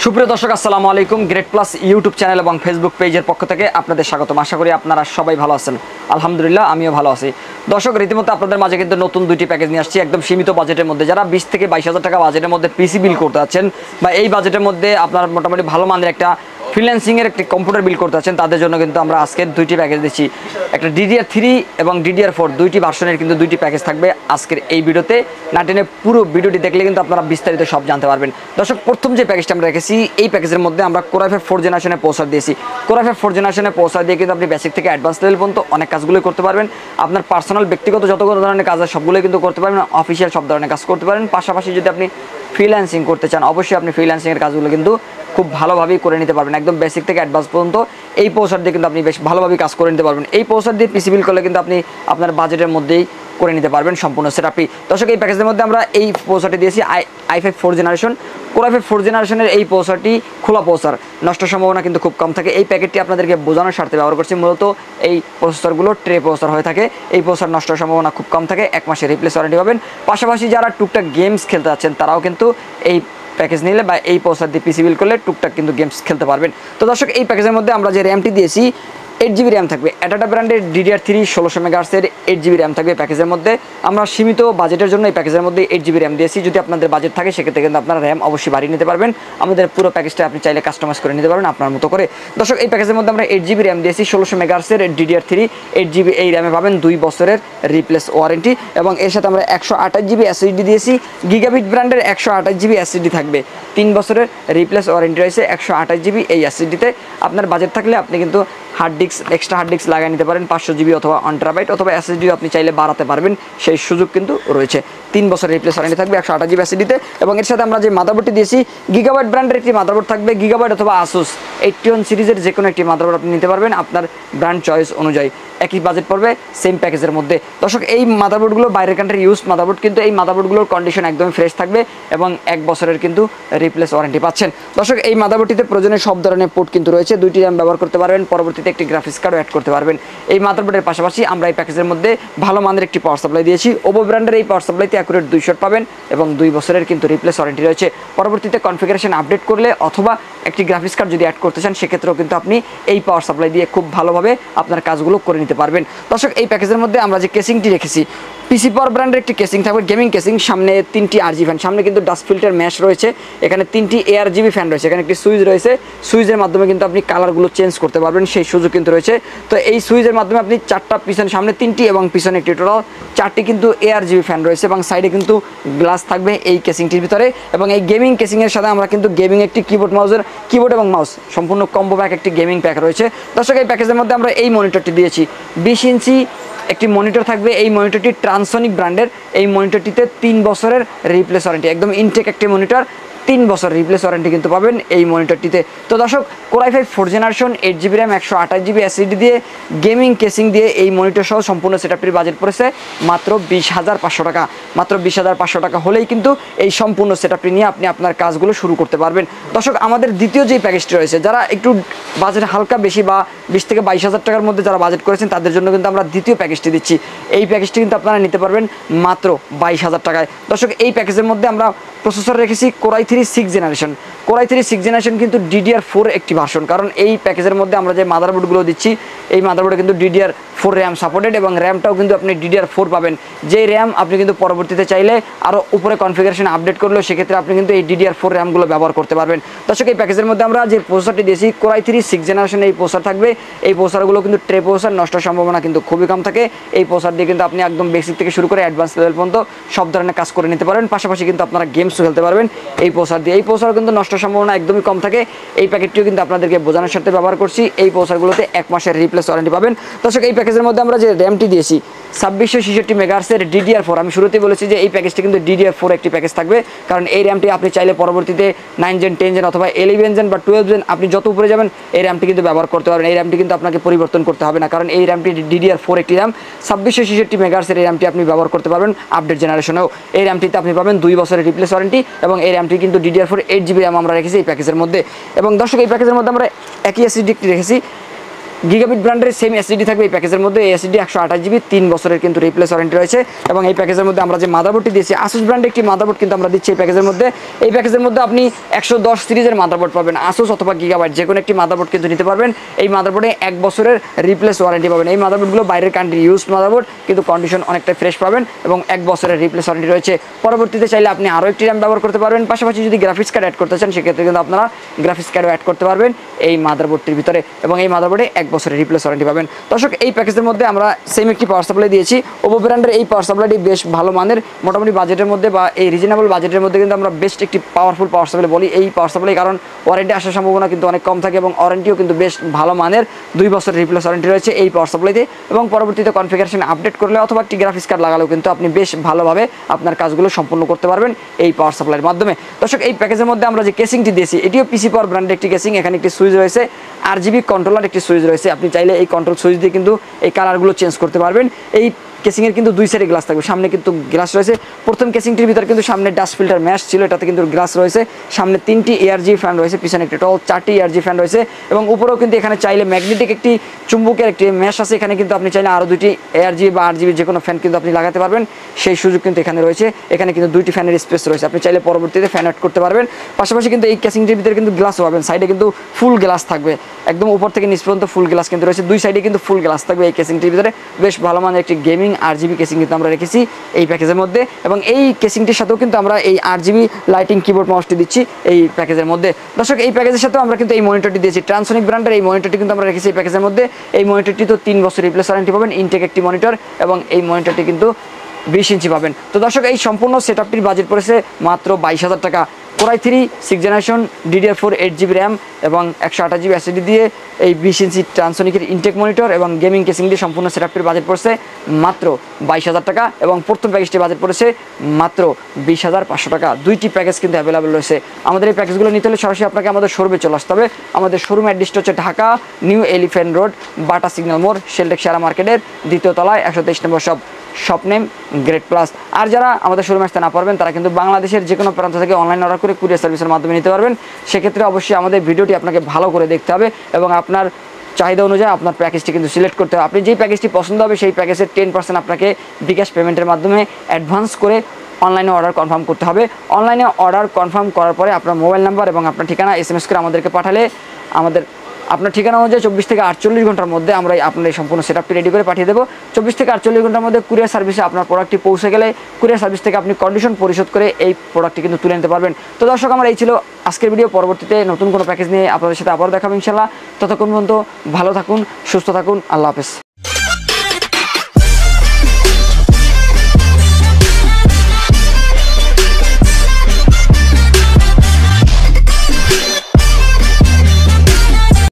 সুপ্রিয় দর্শক আসসালামু আলাইকুম। গ্রেট প্লাস ইউটিউব চ্যানেল এবং ফেসবুক পেজের পক্ষ থেকে আপনাদের স্বাগতম। আশা করি আপনারা সবাই ভালো আছেন। আলহামদুলিল্লাহ আমিও ভালো আছি। দর্শক রীতিমতো আপনাদের মাঝে কিন্তু নতুন দুইটি প্যাকেজ নিয়ে আসছি একদম সীমিত বাজেটের মধ্যে। যারা 20 থেকে 22,000 টাকা বাজেটের মধ্যে পিসি বিল করতে আছেন বা এই বাজেটের মধ্যে আপনার মোটামুটি ভালো মানের একটা ফ্রিল্যান্সিংয়ের একটি কম্পিউটার বিল করতে আছেন, তাদের জন্য কিন্তু আমরা আজকের দুইটি প্যাকেজ দিচ্ছি। একটা DDR3 এবং DDR4 দুইটি ভার্সনের কিন্তু দুইটি প্যাকেজ থাকবে আজকের এই ভিডিওতে। না টেনে পুরো ভিডিওটি দেখলে কিন্তু আপনারা বিস্তারিত সব জানতে পারবেন। দর্শক প্রথম যে প্যাকেজটা আমরা রেখেছি, এই প্যাকেজের মধ্যে আমরা Core i5 4 জেনারেশনে প্রসেসর দিয়েছি। Core i5 4 জেনারেশনে প্রসেসর দিয়ে কিন্তু আপনি বেসিক থেকে অ্যাডভান্স লেভেল পর্যন্ত অনেক কাজগুলোই করতে পারবেন। আপনার পার্সোনাল ব্যক্তিগত যত ধরনের কাজ আছে সবগুলোই কিন্তু করতে পারবেন, অফিসিয়াল সব ধরনের কাজ করতে পারেন। পাশাপাশি যদি আপনি ফ্রিল্যান্সিং করতে চান, অবশ্যই আপনি ফ্রিল্যান্সিংয়ের কাজগুলো কিন্তু খুব ভালোভাবেই করে নিতে পারবেন। একদম বেসিক থেকে অ্যাডভান্স পর্যন্ত এই প্রসেসর দিয়ে কিন্তু আপনি বেশ ভালোভাবেই কাজ করে নিতে পারবেন। এই প্রসেসর দিয়ে পিসি বিল করলে কিন্তু আপনি আপনার বাজেটের মধ্যেই করে নিতে পারবেন সম্পূর্ণ সেটআপই। দর্শক এই প্যাকেজের মধ্যে আমরা এই প্রসেসরটি দিয়েছি i5 4 জেনারেশন। Core i5 4 জেনারেশনের এই প্রসেসরটি খোলা প্রসেসর, নষ্ট সম্ভাবনা কিন্তু খুব কম থাকে। এই প্যাকেটটি আপনাদেরকে বোঝানোর স্বার্থে ব্যবহার করছি। মূলত এই প্রসেসরগুলো ট্রে প্রসেসর হয়ে থাকে, এই প্রসেসর নষ্ট সম্ভাবনা খুব কম থাকে। 1 মাসের রিপ্লেস ওয়ারেন্টি পাবেন। পাশাপাশি যারা টুকটাক গেমস খেলতে যাচ্ছেন তারাও কিন্তু এই প্যাকেজ নিলে বা এই প্রসেসর দিয়ে পিসি বিল করলে টুকটাক কিন্তু গেমস খেলতে পারবেন। তো দর্শক এই প্যাকেজের মধ্যে আমরা যে র্যামটি দিয়েছি 8GB র্যাম থাকবে। অ্যাটাটা ব্র্যান্ডের DDR3 1600 মেগাহার্টজের 8GB র্যাম থাকবে প্যাকেজের মধ্যে। আমরা সীমিত বাজেটের জন্য এই প্যাকেজের মধ্যে 8GB র্যাম দিয়েছি। যদি আপনাদের বাজেট থাকে সেক্ষেত্রে কিন্তু আপনারা র্যাম অবশ্যই বাড়িয়ে নিতে পারবেন। আমাদের পুরো প্যাকেজটা আপনি চাইলে কাস্টমাইজ করে নিতে পারবেন আপনার মতো করে। দর্শক এই প্যাকেজের মধ্যে আমরা 8GB র্যাম দিয়েছি, 1600 মেগাহার্টজের DDR3 8GB এই র্যামে পাবেন 2 বছরের রিপ্লেস ওয়ারেন্টি। এবং এর সাথে আমরা 128GB SSD দিয়েছি। গিগাবিট ব্র্যান্ডের 128GB SSD থাকবে, 3 বছরের রিপ্লেস ওয়ারেন্টি রয়েছে 128GB এই SSDতে। আপনার বাজেট থাকলে আপনি কিন্তু এক্সট্রা হার্ড ডিস্ক লাগিয়ে নিতে পারেন 500GB অথবা 1TB অথবা SSD আপনি চাইলে বাড়াতে পারবেন, সেই সুযোগ কিন্তু রয়েছে। 3 বছরের রিপ্লেস ওয়ারেন্টি থাকবে 128GB SSDতে। এবং এর সাথে আমরা যে মাদারবোর্ডটি দিয়েছি গিগাবাইট ব্র্যান্ডের একটি মাদারবোর্ড থাকবে। গিগাবাইট অথবা আসুস 81 সিরিজের যে কোনো একটি মাদারবোর্ড আপনি নিতে পারবেন আপনার ব্র্যান্ড চয়েস অনুযায়ী। একই বাজেট পড়বে সেম প্যাকেজের মধ্যে। দর্শক এই মাদারবোর্ডগুলো বাইরের কান্ট্রি ইউজ মাদারবোর্ড, কিন্তু এই মাদারবোর্ডগুলোর কন্ডিশন একদমই ফ্রেশ থাকবে এবং 1 বছরের কিন্তু রিপ্লেস ওয়ারেন্টি পাচ্ছেন। দর্শক এই মাদারবোর্ডটিতে প্রয়োজনীয় সব ধরনের পোর্ট কিন্তু রয়েছে, 2টি র্যাম ব্যবহার করতে পারবেন, পরবর্তীতে একটি গ্রাফিক্স কার্ডও অ্যাড করতে পারবেন। এই মাদারবোর্ডের পাশাপাশি আমরা এই প্যাকেজের মধ্যে ভালো মানের একটি পাওয়ার সাপ্লাই দিয়েছি। ওপো ব্র্যান্ডের এই পাওয়ার সাপ্লাইতে অ্যাকুরেট 2 শট পাবেন এবং 2 বছরের কিন্তু রিপ্লেস ওয়ারেন্টি রয়েছে। পরবর্তীতে কনফিগারেশন আপডেট করলে অথবা একটি গ্রাফিক্স কার্ড যদি অ্যাড করতে চান সেক্ষেত্রেও কিন্তু আপনি এই পাওয়ার সাপ্লাই দিয়ে খুব ভালোভাবে আপনার কাজগুলো করে নিতে পারবেন। দর্শক এই প্যাকেজের মধ্যে আমরা যে কেসিংটি রেখেছি পিসি পাওয়ার ব্র্যান্ডের একটি কেসিং থাকবে, গেমিং কেসিং। সামনে 3টি RGB ফ্যান, সামনে কিন্তু ডাস্ট ফিল্টার ম্যাশ রয়েছে। এখানে 3টি ARGB ফ্যান রয়েছে, এখানে একটি সুইচ রয়েছে, সুইচের মাধ্যমে কিন্তু আপনি কালারগুলো চেঞ্জ করতে পারবেন, সেই সুযোগ কিন্তু রয়েছে। তো এই সুইচের মাধ্যমে আপনি 4টা পিছনে, সামনে 3টি এবং পিছনে একটি, টোটাল 4টি কিন্তু ARGB ফ্যান রয়েছে এবং সাইডে কিন্তু গ্লাস থাকবে এই কেসিংটির ভিতরে। এবং এই গেমিং কেসিংয়ের সাথে আমরা কিন্তু গেমিং একটি কিবোর্ড এবং মাউস সম্পূর্ণ কম্বো প্যাক একটি গেমিং প্যাক রয়েছে। দর্শক এই প্যাকেজের মধ্যে আমরা এই মনিটরটি দিয়েছি, 20 ইঞ্চি একটি মনিটর থাকবে। এই মনিটরটি ট্রান্সসনিক ব্র্যান্ডের। এই মনিটরটিতে 3 বছরের রিপ্লেস ওয়ারেন্টি, একদম ইনটেক একটি মনিটর, 3 বছর রিপ্লেস ওয়ারেন্টি কিন্তু পাবেন এই মনিটরটিতে। তো দর্শক Core i5 4 generation 8GB RAM 128GB SSD দিয়ে গেমিং কেসিং দিয়ে এই মনিটর সহ সম্পূর্ণ সেটআপটির বাজেট পড়েছে মাত্র 20,500 টাকা। মাত্র 20,500 টাকা হলেই কিন্তু এই সম্পূর্ণ সেটআপটি নিয়ে আপনি আপনার কাজগুলো শুরু করতে পারবেন। দর্শক আমাদের দ্বিতীয় যে প্যাকেজটি রয়েছে, যারা একটু বাজেট হালকা বেশি বা 20 থেকে 22,000 টাকার মধ্যে যারা বাজেট করেছেন তাদের জন্য কিন্তু আমরা দ্বিতীয় প্যাকেজটি দিচ্ছি। এই প্যাকেজটি কিন্তু আপনারা নিতে পারবেন মাত্র 22,000 টাকায়। দর্শক এই প্যাকেজের মধ্যে আমরা প্রসেসর রেখেছি Core i3 6 generation. Core i3 6 generation কিন্তু DDR4 একটি ভার্সন, কারণ এই প্যাকেজের মধ্যে আমরা যে মাদারবোর্ডগুলো দিচ্ছি এই মাদারবোর্ডে কিন্তু DDR4 র্যাম সাপোর্টেড এবং র্যামটাও কিন্তু আপনি DDR4 পাবেন। যেই র্যাম আপনি কিন্তু পরবর্তীতে চাইলে আরও উপরে কনফিগারেশন আপডেট করলেও সেক্ষেত্রে আপনি কিন্তু এই DDR4 র্যামগুলো ব্যবহার করতে পারবেন। দর্শক এই প্যাকেজের মধ্যে আমরা যে প্রসেসরটি দিয়েছি Core i3 6 জেনারেশন এই প্রসেসর থাকবে। এই প্রসেসরগুলো কিন্তু ট্রে প্রসেসর, নষ্ট সম্ভাবনা কিন্তু খুবই কম থাকে। এই প্রসেসর দিয়ে কিন্তু আপনি একদম বেসিক থেকে শুরু করে অ্যাডভান্স লেভেল পর্যন্ত সব ধরনের কাজ করে নিতে পারবেন। পাশাপাশি কিন্তু আপনারা গেমসও খেলতে পারবেন এই প্রসেসর দিয়ে। এই প্রসেসর কিন্তু নষ্ট সম্ভাবনা একদমই কম থাকে। এই প্যাকেটটিও কিন্তু আপনাদেরকে বোঝানোর সাথে ব্যবহার করছি। এই প্রসেসরগুলোতে 1 মাসের রিপ্লেস ওয়ারেন্টি পাবেন। দর্শক এই প্যাকেজের মধ্যে আমরা যে র্যামটি দিয়েছি 2666 মেগাহার্টজের DDR4। আমি শুরুতেই বলেছি যে এই প্যাকেজটি কিন্তু DDR4 একটি প্যাকেজ থাকবে, কারণ এই র্যামটি আপনি চাইলে পরবর্তীতে 9 জেন 10 জেন অথবা 11 জেন বা 12 জেন আপনি যত উপরে যাবেন এই র্যামটি কিন্তু ব্যবহার করতে পারবেন। এই র্যামটি কিন্তু আপনাকে পরিবর্তন করতে হবে না, কারণ এই র্যামটি DDR4 একটি র্যাম। 2666 মেগাহার্টজের এই র্যামটি আপনি ব্যবহার করতে পারবেন আপডেট জেনারেশনেও। এই র্যামটিতে আপনি পাবেন 2 বছরের রিপ্লেস ওয়ারেন্টি এবং এই র্যামটি কিন্তু DDR4 8GB র্যাম আমরা রেখেছি এই প্যাকেজের মধ্যে। এবং দর্শক এই প্যাকেজের মধ্যে আমরা একই SSD রেখেছি গিগাবিট ব্র্যান্ডের সেম এসএসডি থাকবে এই প্যাকেজের মধ্যে। এই এসএসডি 128 জিবি 3 বছরের কিন্তু রিপ্লেস ওয়ারেন্টি রয়েছে। এবং এই প্যাকেজের মধ্যে আমরা যে মাদারবোর্ডটি দিয়েছি আসুস ব্র্যান্ডের একটি মাদারবোর্ড কিন্তু আমরা দিচ্ছি এই প্যাকেজের মধ্যে। এই প্যাকেজের মধ্যে আপনি 110 সিরিজের মাদারবোর্ড পাবেন, আসুস অথবা গিগাবাইট যে কোনো একটি মাদারবোর্ড কিন্তু নিতে পারবেন। এই মাদারবোর্ডে 1 বছরের রিপ্লেস ওয়ারেন্টি পাবেন। এই মাদারবোর্ডগুলো বাইরের কান্ট্রি ইউজড মাদারবোর্ড, কিন্তু কন্ডিশন অনেকটা ফ্রেশ পাবেন এবং 1 বছরের রিপ্লেস ওয়ারেন্টি রয়েছে। পরবর্তীতে চাইলে আপনি আরও একটি র্যাম ব্যবহার করতে পারবেন। পাশাপাশি যদি গ্রাফিক্স কার্ড অ্যাড করতে চান সেক্ষেত্রে কিন্তু আপনারা গ্রাফিক্স কার্ডও অ্যাড করতে পারবেন এই মাদারবোর্ডটির ভিতরে, এবং এই মাদারবোর্ডে 1 বছরের রিপ্লেস ওয়ারেন্টি পাবেন। দর্শক এই প্যাকেজের মধ্যে আমরা সেম একটি পাওয়ার সাপ্লাই দিয়েছি। ওপো ব্র্যান্ডের এই পাওয়ার সাপ্লাইটি বেশ ভালো মানের, মোটামুটি বাজেটের মধ্যে বা এই রিজনেবল বাজেটের মধ্যে কিন্তু আমরা বেস্ট একটি পাওয়ারফুল পাওয়ার সাপ্লাই বলি এই পাওয়ার সাপ্লাই, কারণ ওয়ারেন্টি আসার সম্ভাবনা কিন্তু অনেক কম থাকে এবং ওয়ারেন্টিও কিন্তু বেশ ভালো মানের। 2 বছরের রিপ্লেস ওয়ারেন্টি রয়েছে এই পাওয়ার সাপ্লাইতে, এবং পরবর্তীতে কনফিগারেশন আপডেট করলে অথবা একটি গ্রাফিক্স কার্ড লাগালেও কিন্তু আপনি বেশ ভালোভাবে আপনার কাজগুলো সম্পূর্ণ করতে পারবেন এই পাওয়ার সাপ্লাইয়ের মাধ্যমে। দর্শক এই প্যাকেজের মধ্যে আমরা যে কেসিংটি দিয়েছি এটিও পিসি পাওয়ার ব্র্যান্ডের একটি কেসিং। এখানে একটি সুইচ রয়েছে, RGB কন্ট্রোলার একটি সুইচ রয়েছে। আপনি চাইলে এই কন্ট্রোল সুইচ দিয়ে কিন্তু এই কালারগুলো চেঞ্জ করতে পারবেন। এই কেসিংয়ের কিন্তু 2 সাইডে গ্লাস থাকবে, সামনে কিন্তু গ্লাস রয়েছে। প্রথম কেসিংটির ভিতরে কিন্তু সামনে ডাস্ট ফিল্টার ম্যাশ ছিল, এটাতে কিন্তু গ্লাস রয়েছে। সামনে 3টি ARGB ফ্যান রয়েছে, পিছনে একটি টল 4টি ARGB ফ্যান রয়েছে, এবং উপরেও কিন্তু এখানে চাইলে ম্যাগনেটিক একটি চুম্বকের একটি ম্যাশ আছে। এখানে কিন্তু আপনি চাইলে আরও 2টি ARGB বা RGB যে কোনো ফ্যান কিন্তু আপনি লাগাতে পারবেন, সেই সুযোগ কিন্তু এখানে রয়েছে। এখানে কিন্তু 2টি ফ্যানের স্পেস রয়েছে, আপনি চাইলে পরবর্তীতে ফ্যান অ্যাড করতে পারবেন। পাশাপাশি কিন্তু এই কেসিংটির ভিতরে কিন্তু গ্লাসও পাবেন, সাইডে কিন্তু ফুল গ্লাস থাকবে, একদম উপর থেকে নিচ পর্যন্ত ফুল গ্লাস কিন্তু রয়েছে। 2 সাইডে কিন্তু ফুল গ্লাস থাকবে এই কেসিংটির ভিতরে। বেশ ভালো মানের একটি গেমিং RGB কেসিং আমরা রেখেছি এই প্যাকেজের মধ্যে, এবং এই কেসিংটির সাথেও কিন্তু আমরা এই RGB লাইটিং কিবোর্ড মাউসটি দিচ্ছি এই প্যাকেজের মধ্যে। দর্শক এই প্যাকেজের সাথেও আমরা কিন্তু এই মনিটরটি দিয়েছি, ট্রান্সোনিক ব্র্যান্ডের এই মনিটরটি কিন্তু আমরা রেখেছি এই প্যাকেজের মধ্যে। এই মনিটরটি তো 3 বছর রিপ্লেস ওয়ারেন্টি পাবেন, ইনটেক একটি মনিটর, এবং এই মনিটরটি কিন্তু 20 ইঞ্চি পাবেন। তো দর্শক এই সম্পূর্ণ সেটআপটির বাজেট পড়েছে মাত্র 22,000 টাকা। Core i3 6th generation DDR4 8GB RAM এবং 128GB SSD দিয়ে এই 20 ইঞ্চি ট্রান্সোনিকের ইনটেক মনিটর এবং গেমিং কেসিং দিয়ে সম্পূর্ণ সেটআপটির বাজেট পড়ছে মাত্র 22,000 টাকা, এবং প্রথম প্যাকেজটির বাজেট পড়েছে মাত্র 20,500 টাকা। 2টি প্যাকেজ কিন্তু অ্যাভেলেবল রয়েছে। আমাদের এই প্যাকেজগুলো নিতে হলে সরাসরি আপনাকে আমাদের শোরুমে চলে আসতে হবে। আমাদের শোরুম অ্যাড্রেসটা হচ্ছে ঢাকা নিউ এলিফ্যান্ট রোড, বাটা সিগন্যাল মোড়, শেলটেক শেয়ারা মার্কেটের 2য় তলায় 123 নম্বর শপ নেম গ্রেট প্লাস। আর যারা আমাদের শোরুমে আসতে না পারবেন তারা কিন্তু বাংলাদেশের যে কোনো প্রান্ত থেকে অনলাইন অর্ডার করে কুরিয়ার সার্ভিসের মাধ্যমে নিতে পারবেন। সেক্ষেত্রে অবশ্যই আমাদের ভিডিওটি আপনাকে ভালো করে দেখতে হবে এবং আপনার চাহিদা অনুযায়ী আপনার প্যাকেজটি কিন্তু সিলেক্ট করতে হবে। আপনি যেই প্যাকেজটি পছন্দ হবে সেই প্যাকেজের 10% আপনাকে বিকাশ পেমেন্টের মাধ্যমে অ্যাডভান্স করে অনলাইনে অর্ডার কনফার্ম করতে হবে। অনলাইনে অর্ডার কনফার্ম করার পরে আপনার মোবাইল নাম্বার এবং আপনার ঠিকানা SMS করে আমাদেরকে পাঠালে আপনার ঠিকানা অনুযায়ী 24 থেকে 48 ঘন্টার মধ্যে আমরা আপনার এই সম্পূর্ণ সেটআপটি রেডি করে পাঠিয়ে দেবো। 24 থেকে 48 ঘন্টার মধ্যে কুরিয়ার সার্ভিসে আপনার প্রোডাক্টটি পৌঁছে গেলে কুরিয়ার সার্ভিস থেকে আপনি কন্ডিশন পরিশোধ করে এই প্রোডাক্টটি কিন্তু তুলে নিতে পারবেন। তো দর্শক আমার এই ছিল আজকের ভিডিও। পরবর্তীতে নতুন কোনো প্যাকেজ নিয়ে আপনাদের সাথে আবার দেখাবো ইনশাল্লাহ। ততক্ষণ পর্যন্ত ভালো থাকুন, সুস্থ থাকুন, আল্লাহ হাফেজ।